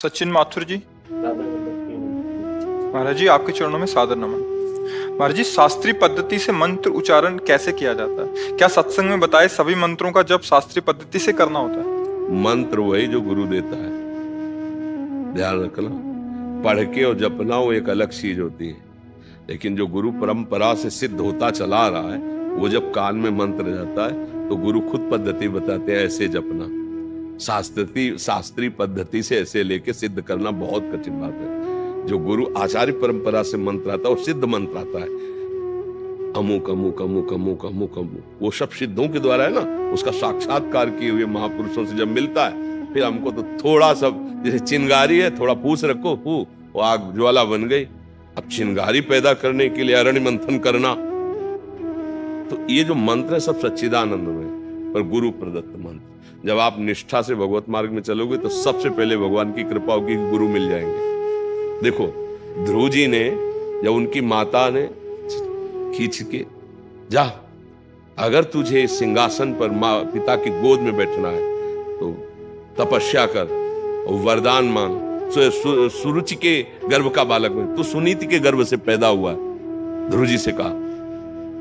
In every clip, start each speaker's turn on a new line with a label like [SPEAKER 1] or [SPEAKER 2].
[SPEAKER 1] सचिन माथुर जी, महाराज जी आपके चरणों में सादर नमन। महाराज जी, शास्त्रीय पद्धति से मंत्र उच्चारण कैसे किया जाता है? क्या सत्संग में बताए सभी मंत्रों का जप शास्त्रीय पद्धति से करना होता है?
[SPEAKER 2] मंत्र वही जो गुरु देता है, ध्यान रखना। पढ़ के और जपना वो एक अलग चीज होती है, लेकिन जो गुरु परंपरा से सिद्ध होता चला रहा है, वो जब कान में मंत्र जाता है तो गुरु खुद पद्धति बताते हैं, ऐसे जपना। शास्त्रीय पद्धति से ऐसे लेके सिद्ध करना बहुत कठिन बात है। जो गुरु आचार्य परंपरा से मंत्र आता है वो सिद्ध मंत्र आता है, अमुक अमुक अमुक अमुक अमुक अमुक, वो सब सिद्धों के द्वारा है ना। उसका साक्षात्कार किए हुए महापुरुषों से जब मिलता है, फिर हमको तो थोड़ा सब, जैसे चिंगारी है, थोड़ा पूछ रखो, वो आग ज्वाला बन गई। अब चिंगारी पैदा करने के लिए अरण्य मंथन करना, तो ये जो मंत्र है सब सच्चिदानंद में, पर गुरु प्रदत्त मंत्र। जब आप निष्ठा से भगवत मार्ग में चलोगे तो सबसे पहले भगवान की कृपा होगी कि गुरु मिल जाएंगे। देखो, ध्रुव जी ने जब उनकी माता ने खींच के, जा अगर तुझे सिंहासन पर माँ पिता की गोद में बैठना है तो तपस्या कर और वरदान मांग। सुरुचि के गर्भ का बालक में, तू सुनीति के गर्भ से पैदा हुआ है, ध्रुव जी से कहा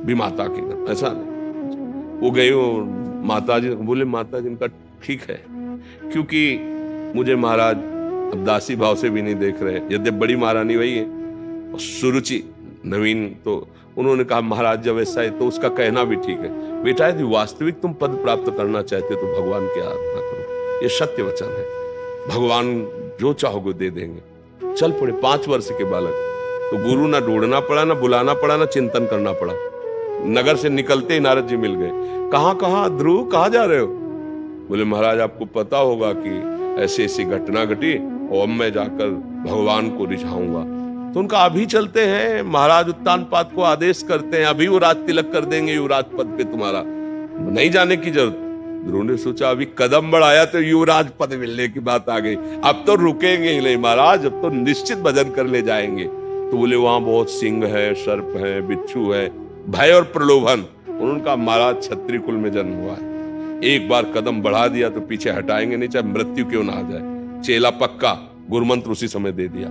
[SPEAKER 2] भी माता के गर्भ। ऐसा नहीं, वो गए और माता जी बोले, माता जी का ठीक है, क्योंकि मुझे महाराज अब दासी भाव से भी नहीं देख रहे, यद्यप बड़ी महारानी वही है और सुरुचि नवीन। तो उन्होंने कहा, महाराज जब ऐसा है तो उसका कहना भी ठीक है। बेटा यदि वास्तविक तुम पद प्राप्त करना चाहते तो भगवान की आराधना करो, ये सत्य वचन है। भगवान जो चाहोगे दे देंगे। चल पड़े 5 वर्ष के बालक, तो गुरु ना ढूंढना पड़ा, ना बुलाना पड़ा, ना चिंतन करना पड़ा। नगर से निकलते ही नारद जी मिल गए। कहाँ ध्रुव, कहाँ जा रहे हो? बोले, महाराज आपको पता होगा कि ऐसी ऐसी घटना घटी और अब मैं जाकर भगवान को रिझाऊंगा। तो उनका अभी चलते हैं, महाराज उत्तानपाद को आदेश करते हैं, अभी वो राज तिलक कर देंगे युवराज पद पे, तुम्हारा नहीं जाने की जरूरत। ध्रुव ने सोचा अभी कदम बढ़ाया तो युवराज पद मिलने की बात आ गई, अब तो रुकेंगे ही नहीं महाराज, अब तो निश्चित भजन कर ले जाएंगे। तो बोले, वहां बहुत सिंह है, सर्प है, बिच्छू है, भय और प्रलोभन। उनका महाराज क्षत्रिय कुल में जन्म हुआ है, एक बार कदम बढ़ा दिया तो पीछे हटाएंगे नहीं, चाहे मृत्यु क्यों ना आ जाए। चेला पक्का, गुरुमंत्र उसी समय दे दिया,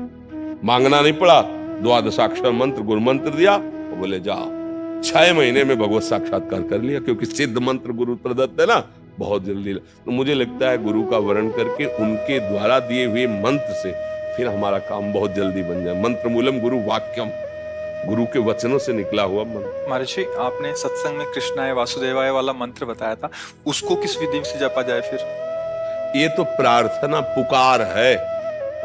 [SPEAKER 2] मांगना नहीं पड़ा। 12 मंत्र गुरुमंत्र दिया और बोले जाओ। 6 महीने में भगवत साक्षात्कार कर लिया, क्योंकि सिद्ध मंत्र गुरु प्रदत्त है ना, बहुत जल्दी। तो मुझे लगता है गुरु का वर्ण करके उनके द्वारा दिए हुए मंत्र से फिर हमारा काम बहुत जल्दी बन जाए। मंत्र मूलम गुरु वाक्यम, गुरु के वचनों से निकला हुआ मंत्र।
[SPEAKER 1] महाराज जी, आपने सत्संग में कृष्णाय वासुदेवाय वाला मंत्र बताया था, उसको किस विधि से जपा जाए फिर?
[SPEAKER 2] ये तो प्रार्थना पुकार है,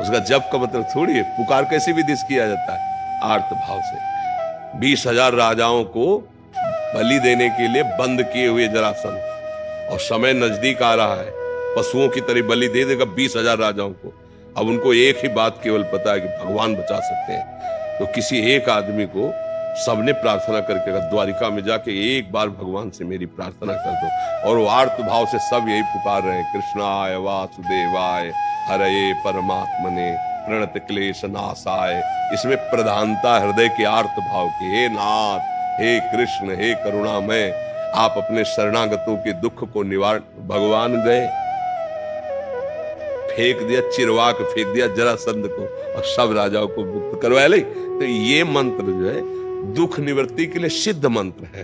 [SPEAKER 2] उसका जप का मतलब थोड़ी है। पुकार कैसी विधि से किया जाता है? आर्त भाव से। 20,000 राजाओं को बलि देने के लिए बंद किए हुए जरासंध, और समय नजदीक आ रहा है, पशुओं की तरह बलि दे देगा 20,000 राजाओं को। अब उनको एक ही बात केवल पता है कि भगवान बचा सकते हैं। तो किसी एक आदमी को सबने प्रार्थना करके कहा, द्वारिका में जाके एक बार भगवान से मेरी प्रार्थना कर दो। और वो आर्त भाव से सब यही पुकार रहे हैं, कृष्णाय वासुदेवाय हरये परमात्मने प्रणत क्लेश नाशाय। इसमें प्रधानता हृदय के आर्त भाव की, हे नाथ, हे कृष्ण, हे करुणामय, आप अपने शरणागतों के दुख को निवारण। भगवान गए, फेंक दिया, चिरवाक फेंक दिया जरासंध को, और सब राजाओं को मुक्त करवा ले। तो ये मंत्र जो है दुख निवृत्ति के लिए सिद्ध मंत्र है,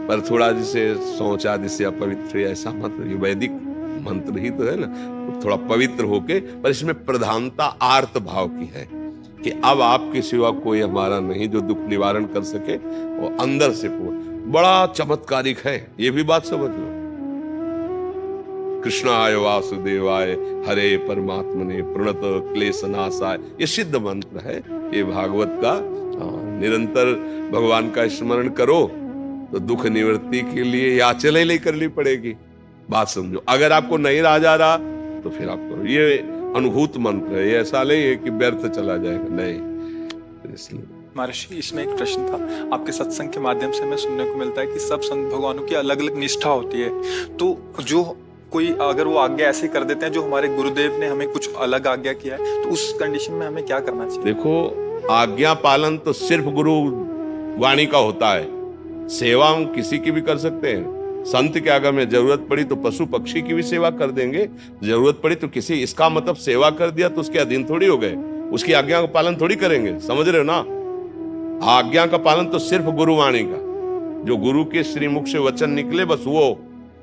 [SPEAKER 2] पर थोड़ा जिसे शौच आदि से अपवित्र है ऐसा मंत्र, ये वैदिक मंत्र ही तो है ना, तो थोड़ा पवित्र होके, पर इसमें प्रधानता आर्त भाव की है कि अब आपके सिवा कोई हमारा नहीं जो दुख निवारण कर सके, और अंदर से बड़ा चमत्कारिक है। ये भी बात समझ लो, कृष्णाय वासुदेवाय हरे परमात्मने प्रणत क्लेश नाशाय, ये सिद्ध मंत्र है। ये भागवत का निरंतर भगवान का स्मरण करो तो दुख निवृत्ति के ये याचना नहीं करनी पड़ेगी। बात समझो, अगर आपको नहीं रहा जा रहा तो फिर आपको ये अनुभूत मंत्र है, ये ऐसा नहीं है कि व्यर्थ चला जाएगा, नहीं। इसलिए
[SPEAKER 1] महर्षि, इसमें एक प्रश्न था, आपके सत्संग के माध्यम से हमें सुनने को मिलता है कि सब संत भगवानों की अलग अलग निष्ठा होती है, तो जो कोई अगर वो आज्ञा ऐसे कर देते हैं जो हमारे गुरुदेव ने हमें कुछ अलग आज्ञा किया है, तो उस कंडीशन में हमें क्या करना चाहिए?
[SPEAKER 2] देखो, आज्ञा पालन तो सिर्फ गुरु वाणी का होता है, सेवा हम किसी की भी कर सकते हैं, संत के आगे में जरूरत पड़ी तो पशु पक्षी की भी सेवा कर देंगे, जरूरत पड़ी तो किसी, इसका मतलब सेवा कर दिया तो उसके अधीन थोड़ी हो गए, उसकी आज्ञा का पालन थोड़ी करेंगे, समझ रहे हो ना। आज्ञा का पालन तो सिर्फ गुरुवाणी का, जो गुरु के श्रीमुख से वचन निकले बस वो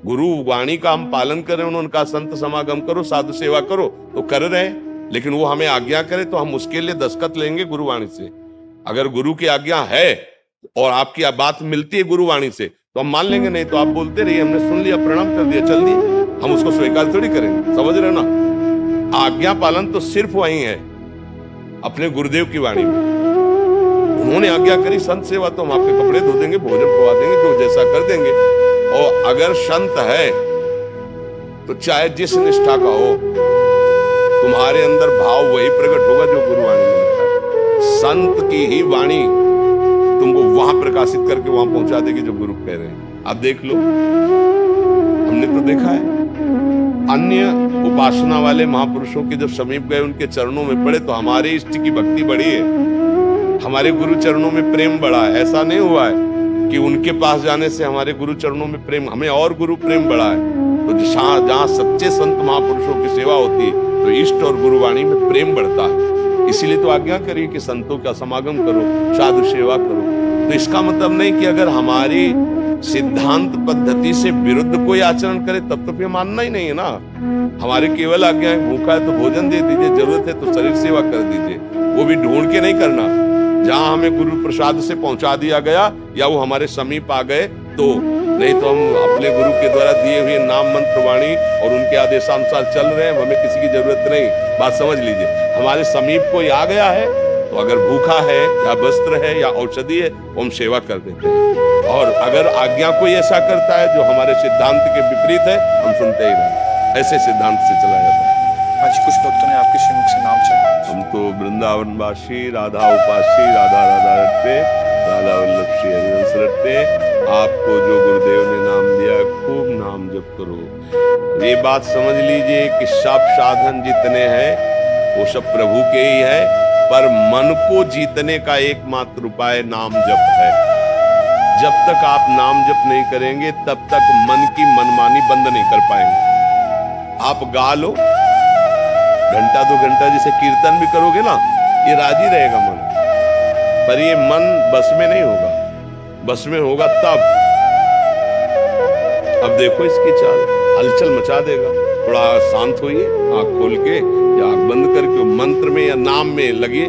[SPEAKER 2] गुरु वाणी का हम पालन करें। उन्होंने कहा संत समागम करो, साधु सेवा करो, तो कर रहे, लेकिन वो हमें आज्ञा करे तो हम उसके लिए दस्तखत लेंगे गुरुवाणी से। अगर गुरु की आज्ञा है और आपकी बात मिलती है गुरुवाणी से तो हम मान लेंगे, नहीं तो आप बोलते रहिए हमने सुन लिया, प्रणाम कर दिया, चल दिए, हम उसको स्वीकार थोड़ी करेंगे, समझ रहे ना। आज्ञा पालन तो सिर्फ वही है अपने गुरुदेव की वाणी में। उन्होंने आज्ञा करी संत सेवा, तो हम आपके कपड़े धो देंगे, भोजन खवा देंगे, जो जैसा कर देंगे। और अगर संत है तो चाहे जिस निष्ठा का हो, तुम्हारे अंदर भाव वही प्रकट होगा जो गुरुवाणी में लिखा है। संत की ही वाणी तुमको वहां प्रकाशित करके वहां पहुंचा देगी जो गुरु कह रहे हैं। आप देख लो, हमने तो देखा है अन्य उपासना वाले महापुरुषों के जब समीप गए, उनके चरणों में पड़े तो हमारे इष्ट की भक्ति बढ़ी है, हमारे गुरु चरणों में प्रेम बढ़ा है। ऐसा नहीं हुआ है कि उनके पास जाने से हमारे गुरु चरणों में प्रेम, हमें और गुरु प्रेम बढ़ा है। तो जहां सच्चे संत महापुरुषों की सेवा होती है तो इष्ट और गुरुवाणी में प्रेम बढ़ता है। इसीलिए तो आज्ञा करिए कि संतों का समागम करो, साधु सेवा करो। तो इसका मतलब नहीं कि अगर हमारी सिद्धांत पद्धति से विरुद्ध कोई आचरण करे तब तो फिर मानना ही नहीं है ना। हमारे केवल आज्ञा है, भूखा है तो भोजन दे दीजिए, जरूरत है तो शरीर सेवा कर दीजिए, वो भी ढूंढ के नहीं करना। जहां हमें गुरु प्रसाद से पहुंचा दिया गया या वो हमारे समीप आ गए तो, नहीं तो हम अपने गुरु के द्वारा दिए हुए नाम मंत्र वाणी और उनके आदेशानुसार चल रहे हैं, हमें किसी की जरूरत नहीं। बात समझ लीजिए, हमारे समीप कोई आ गया है तो अगर भूखा है या वस्त्र है या औषधि है वो हम सेवा कर देते हैं। और अगर आज्ञा कोई ऐसा करता है जो हमारे सिद्धांत के विपरीत है, हम सुनते ही नहीं, ऐसे सिद्धांत से चला जाता है।
[SPEAKER 1] आज कुछ भक्तों ने आपके श्रीमुख से नाम चला।
[SPEAKER 2] हम तो वृंदावनवासी, राधा उपासी, राधा राधा रटते, राधा वल्लभ श्री हरिवंश रटते। आपको जो गुरुदेव ने नाम दिया, खूब नाम जप करो। ये बात समझ लीजिए कि सब साधन जितने हैं वो सब प्रभु के ही है, पर मन को जीतने का एकमात्र उपाय नाम जप है। जब तक आप नाम जप नहीं करेंगे तब तक मन की मनमानी बंद नहीं कर पाएंगे। आप गा लो, घंटा 2 घंटा जैसे कीर्तन भी करोगे ना, ये राजी रहेगा मन, पर ये मन बस में नहीं होगा। बस में होगा तब। अब देखो इसकी चाल, हलचल मचा देगा। थोड़ा शांत होइए, आंख खोल के या आंख बंद करके मंत्र में या नाम में लगिए,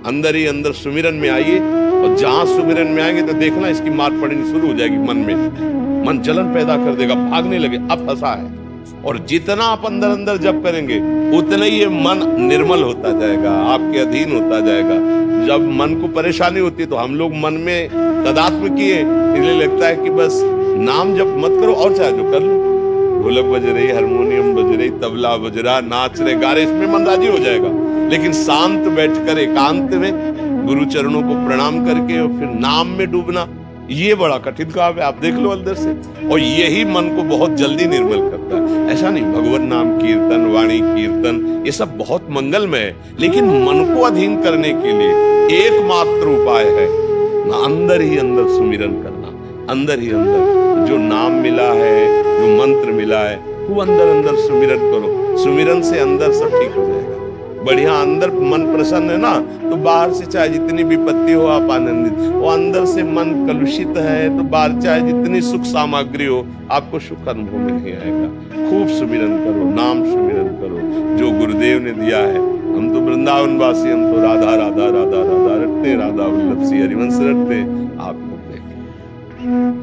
[SPEAKER 2] अंदर ही अंदर सुमिरन में आइए। और जहां सुमिरन में आएंगे तो देखना इसकी मार पड़नी शुरू हो जाएगी मन में, मन जलन पैदा कर देगा, भागने लगे, अब फंसा है। और जितना आप अंदर अंदर जप करेंगे उतना ही ये मन निर्मल होता जाएगा, आपके अधीन होता जाएगा। जब मन को परेशानी होती है तो हम लोग मन में तदात्म किए, इसलिए लगता है कि बस नाम जप मत करो और चाहे जो कर लो, ढोलक बज रही, हारमोनियम बज रही, तबला बज रहा, नाच रहे, गा रहे, इसमें मन राजी हो जाएगा। लेकिन शांत बैठकर एकांत में गुरु चरणों को प्रणाम करके और फिर नाम में डूबना, ये बड़ा कठिन काम है। आप देख लो अंदर से, और यही मन को बहुत जल्दी निर्मल करता है। ऐसा नहीं, भगवत नाम कीर्तन, वाणी कीर्तन, ये सब बहुत मंगलमय है, लेकिन मन को अधीन करने के लिए एकमात्र उपाय है ना, अंदर ही अंदर सुमिरन करना। अंदर ही अंदर जो नाम मिला है, जो मंत्र मिला है, वो अंदर अंदर सुमिरन करो। सुमिरन से अंदर सब ठीक हो जाएगा। बढ़िया अंदर मन प्रसन्न है ना, तो बाहर से चाहे जितनी विपत्ति हो आप आनंदित। वो अंदर से मन कलुषित है तो बाहर चाहे जितनी सुख सामग्री हो आपको सुख अनुभव में नहीं आएगा। खूब सुमिरन करो, नाम सुमिरन करो जो गुरुदेव ने दिया है। हम तो वृंदावनवासी, हम तो राधा राधा राधा राधा रटते, राधा वल्लभ श्री हरिवंश रटते। आप लोग देखें।